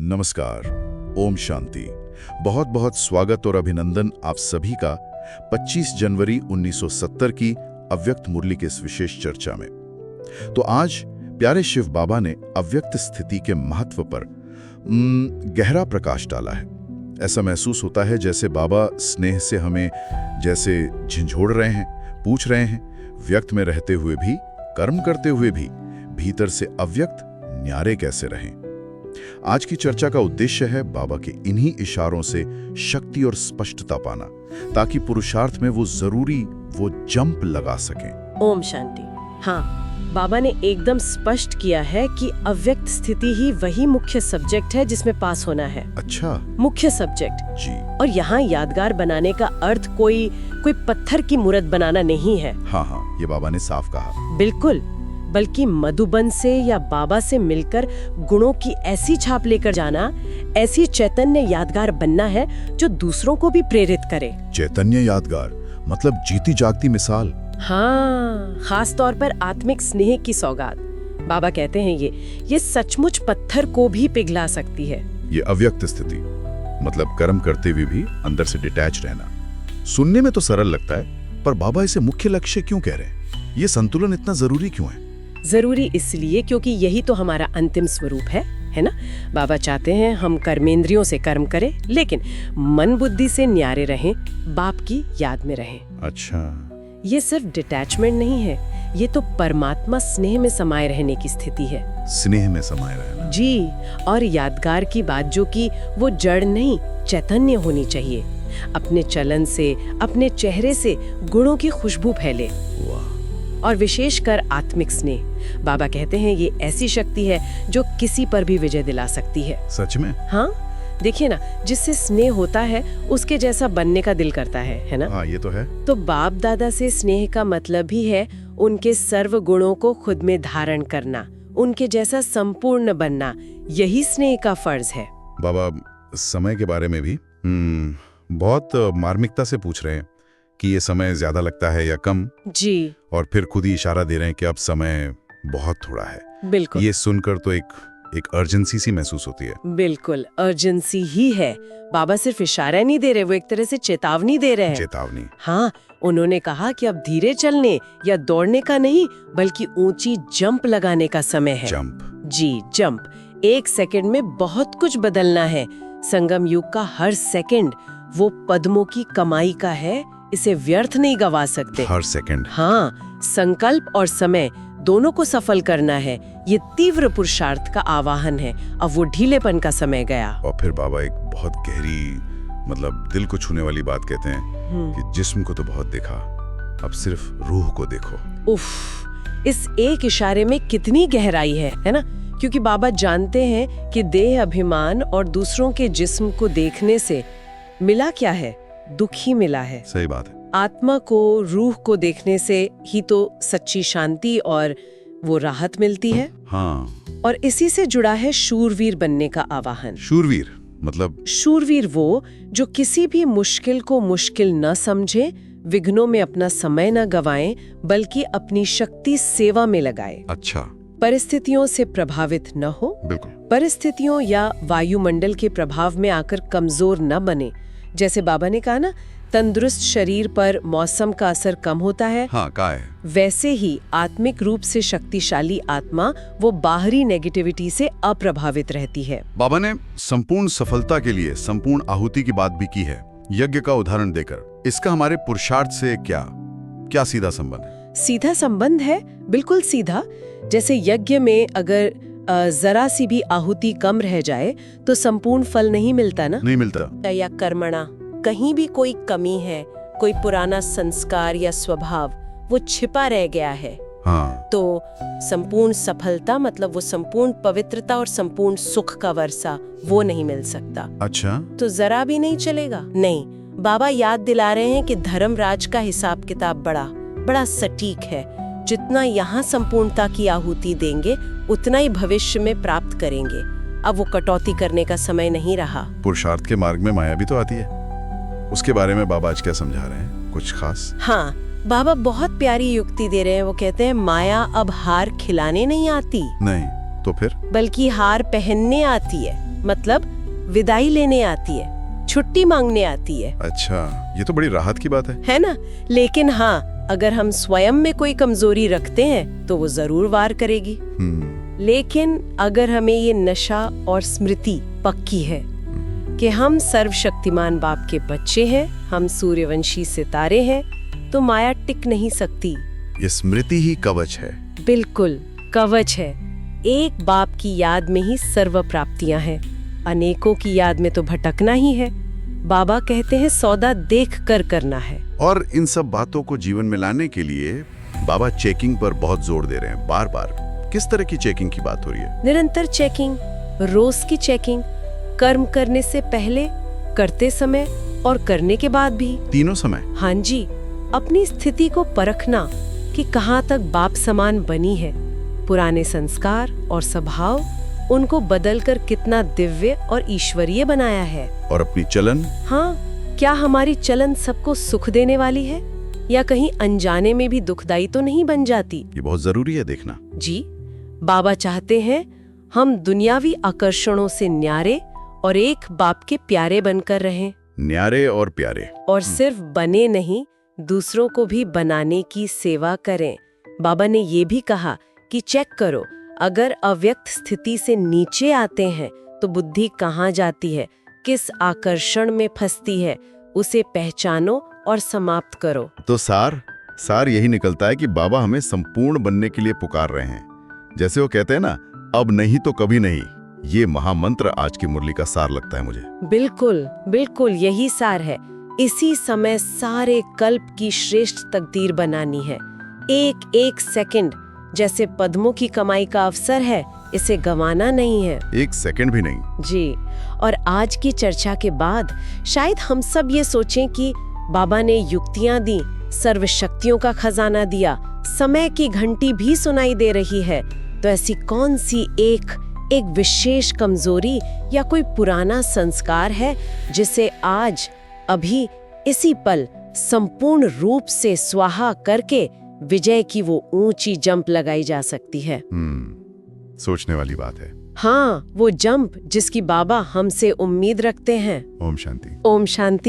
नमस्कार, ओम शांति। बहुत बहुत स्वागत और अभिनंदन आप सभी का 25 जनवरी 1970 की अव्यक्त मुरली के इस विशेष चर्चा में। तो आज प्यारे शिव बाबा ने अव्यक्त स्थिति के महत्व पर गहरा प्रकाश डाला है। ऐसा महसूस होता है जैसे बाबा स्नेह से हमें जैसे झिंझोड़ रहे हैं, पूछ रहे हैं, व्यक्त में रहते हुए भी, कर्म करते हुए भी, भीतर से अव्यक्त न्यारे कैसे रहें। आज की चर्चा का उद्देश्य है बाबा के इन्हीं इशारों से शक्ति और स्पष्टता पाना, ताकि पुरुषार्थ में वो जंप लगा सकें। ओम शांति। हाँ, बाबा ने एकदम स्पष्ट किया है कि अव्यक्त स्थिति ही वही मुख्य सब्जेक्ट है जिसमें पास होना है। अच्छा, मुख्य सब्जेक्ट जी। और यहाँ यादगार बनाने का अर्थ कोई पत्थर की मूर्त बनाना नहीं है। हाँ, ये बाबा ने साफ कहा। बिल्कुल, बल्कि मधुबन से या बाबा से मिलकर गुणों की ऐसी छाप लेकर जाना, ऐसी चैतन्य यादगार बनना है जो दूसरों को भी प्रेरित करे। चैतन्य यादगार मतलब जीती जागती मिसाल। हाँ, खास तौर पर आत्मिक स्नेह की सौगात। बाबा कहते हैं ये सचमुच पत्थर को भी पिघला सकती है। ये अव्यक्त स्थिति मतलब कर्म करते हुए भी अंदर से डिटैच रहना। सुनने में तो सरल लगता है, पर बाबा इसे मुख्य लक्ष्य क्यों कह रहे हैं? ये संतुलन इतना जरूरी क्यों है? जरूरी इसलिए क्योंकि यही तो हमारा अंतिम स्वरूप है ना। बाबा चाहते हैं हम कर्मेंद्रियों से कर्म करें, लेकिन मन बुद्धि से न्यारे रहें, बाप की याद में रहें। अच्छा, ये सिर्फ डिटैचमेंट नहीं है, ये तो परमात्मा स्नेह में समाये रहने की स्थिति है। स्नेह में समाये रहना जी। और यादगार की बात जो कि वो जड़ नहीं, चैतन्य होनी चाहिए। अपने चलन से, अपने चेहरे से गुणों की खुशबू फैले। और विशेषकर आत्मिक स्नेह, बाबा कहते हैं ये ऐसी शक्ति है जो किसी पर भी विजय दिला सकती है। सच में? हाँ, देखिए ना, जिससे स्नेह होता है उसके जैसा बनने का दिल करता है ना। हाँ, ये तो है। तो बाप दादा से स्नेह का मतलब ही है उनके सर्व गुणों को खुद में धारण करना, उनके जैसा संपूर्ण बनना। यही स्नेह का फर्ज है। बाबा समय के बारे में भी बहुत मार्मिकता से पूछ रहे हैं कि ये समय ज्यादा लगता है या कम जी, और फिर खुद ही इशारा दे रहे हैं कि अब समय बहुत थोड़ा है। बिल्कुल। ये सुनकर तो एक अर्जेंसी सी महसूस होती है। बिल्कुल, अर्जेंसी ही है। बाबा सिर्फ इशारा नहीं दे रहे, वो एक तरह से चेतावनी दे रहे हैं। चेतावनी। हाँ, उन्होंने कहा कि अब धीरे चलने या दौड़ने का नहीं, बल्कि ऊंची जंप लगाने का समय है। जंप। जी, जंप। 1 सेकंड में बहुत कुछ बदलना है। संगम युग का हर सेकंड वो पद्मों की कमाई का है, इसे व्यर्थ नहीं गवा सकते। हर सेकंड। हाँ, संकल्प और समय दोनों को सफल करना है। ये तीव्र पुरुषार्थ का आवाहन है। अब वो ढीलेपन का समय गया। और फिर बाबा एक बहुत गहरी मतलब दिल को छूने वाली बात कहते हैं कि जिस्म को तो बहुत देखा, अब सिर्फ रूह को देखो। उफ, इस एक इशारे में कितनी गहराई है ना। क्योंकि बाबा जानते हैं कि देह अभिमान और दूसरों के जिस्म को देखने से मिला क्या है? दुख ही मिला है। सही बात है। आत्मा को, रूह को देखने से ही तो सच्ची शांति और वो राहत मिलती है। हाँ। और इसी से जुड़ा है शूरवीर बनने का आवाहन। शूरवीर मतलब? शूरवीर वो जो किसी भी मुश्किल को मुश्किल न समझे, विघ्नों में अपना समय न गवाएं, बल्कि अपनी शक्ति सेवा में लगाए। अच्छा। परिस्थितियों से प्रभावित न हो। बिल्कुल। परिस्थितियों या वायुमंडल के प्रभाव में आकर कमजोर न बने। जैसे बाबा ने कहा ना, तंदुरुस्त शरीर पर मौसम का असर कम होता है। हाँ, का है। वैसे ही आत्मिक रूप से शक्तिशाली आत्मा वो बाहरी नेगेटिविटी से अप्रभावित रहती है। बाबा ने संपूर्ण सफलता के लिए संपूर्ण आहुति की बात भी की है, यज्ञ का उदाहरण देकर। इसका हमारे पुरुषार्थ से क्या सीधा संबंध है? सीधा संबंध है, बिल्कुल सीधा। जैसे यज्ञ में अगर जरा सी भी आहुति कम रह जाए तो संपूर्ण फल नहीं मिलता ना। नहीं मिलता। या कर्मणा कहीं भी कोई कमी है, कोई पुराना संस्कार या स्वभाव वो छिपा रह गया है। हाँ। तो संपूर्ण सफलता मतलब वो संपूर्ण पवित्रता और संपूर्ण सुख का वर्षा वो नहीं मिल सकता। अच्छा। तो जरा भी नहीं चलेगा। नहीं, बाबा याद दिला रहे हैं कि धर्मराज का हिसाब किताब बड़ा सटीक है। जितना यहाँ संपूर्णता की आहुति देंगे, उतना ही भविष्य में प्राप्त करेंगे। अब वो कटौती करने का समय नहीं रहा। पुरुषार्थ के मार्ग में माया भी तो आती है, उसके बारे में बाबा आज क्या समझा रहे हैं? कुछ खास? हाँ, बाबा बहुत प्यारी युक्ति दे रहे हैं। वो कहते हैं माया अब हार खिलाने नहीं आती, नहीं तो फिर, बल्कि हार पहनने आती है। मतलब विदाई लेने आती है, छुट्टी मांगने आती है। अच्छा, ये तो बड़ी राहत की बात है ना? लेकिन हाँ, अगर हम स्वयं में कोई कमजोरी रखते हैं तो वो जरूर वार करेगी। लेकिन अगर हमें ये नशा और स्मृति पक्की है कि हम सर्वशक्तिमान बाप के बच्चे हैं, हम सूर्यवंशी सितारे हैं, तो माया टिक नहीं सकती। ये स्मृति ही कवच है। बिल्कुल कवच है। एक बाप की याद में ही सर्व प्राप्तियां हैं, अनेकों की याद में तो भटकना ही है। बाबा कहते हैं सौदा देख कर करना है। और इन सब बातों को जीवन में लाने के लिए बाबा चेकिंग पर बहुत जोर दे रहे हैं, बार बार। किस तरह की चेकिंग की बात हो रही है? निरंतर चेकिंग, रोज की चेकिंग, कर्म करने से पहले, करते समय और करने के बाद भी। तीनों समय? हाँ जी, अपनी स्थिति को परखना कि कहाँ तक बाप समान बनी है, पुराने संस्कार और स्वभाव उनको बदलकर कितना दिव्य और ईश्वरीय बनाया है। और अपनी चलन? हाँ, क्या हमारी चलन सबको सुख देने वाली है या कहीं अनजाने में भी दुखदाई तो नहीं बन जाती? ये बहुत जरूरी है देखना। जी, बाबा चाहते हैं हम दुनियावी आकर्षणों से न्यारे और एक बाप के प्यारे बनकर रहें। न्यारे और प्यारे। और सिर्फ बने नहीं, दूसरों को भी बनाने की सेवा करें। बाबा ने ये भी कहा कि चेक करो, अगर अव्यक्त स्थिति से नीचे आते हैं तो बुद्धि कहाँ जाती है, किस आकर्षण में फंसती है, उसे पहचानो और समाप्त करो। तो सार यही निकलता है कि बाबा हमें संपूर्ण बनने के लिए पुकार रहे हैं। जैसे वो कहते हैं ना, अब नहीं तो कभी नहीं। ये महामंत्र आज की मुरली का सार लगता है मुझे। बिल्कुल बिल्कुल यही सार है। इसी समय सारे कल्प की श्रेष्ठ तकदीर बनानी है। एक एक सेकंड जैसे पद्मों की कमाई का अवसर है, इसे गंवाना नहीं है। एक सेकंड भी नहीं। जी, और आज की चर्चा के बाद शायद हम सब ये सोचें कि बाबा ने युक्तियां दी, सर्वशक्तियों का खजाना दिया, समय की घंटी भी सुनाई दे रही है, तो ऐसी कौन सी एक विशेष कमजोरी या कोई पुराना संस्कार है जिसे आज अभी इसी पल संपूर्ण रूप से स्वाहा करके विजय की वो ऊंची जंप लगाई जा सकती है? सोचने वाली बात है। हाँ, वो जंप जिसकी बाबा हमसे उम्मीद रखते हैं। ओम शांति। ओम शांति।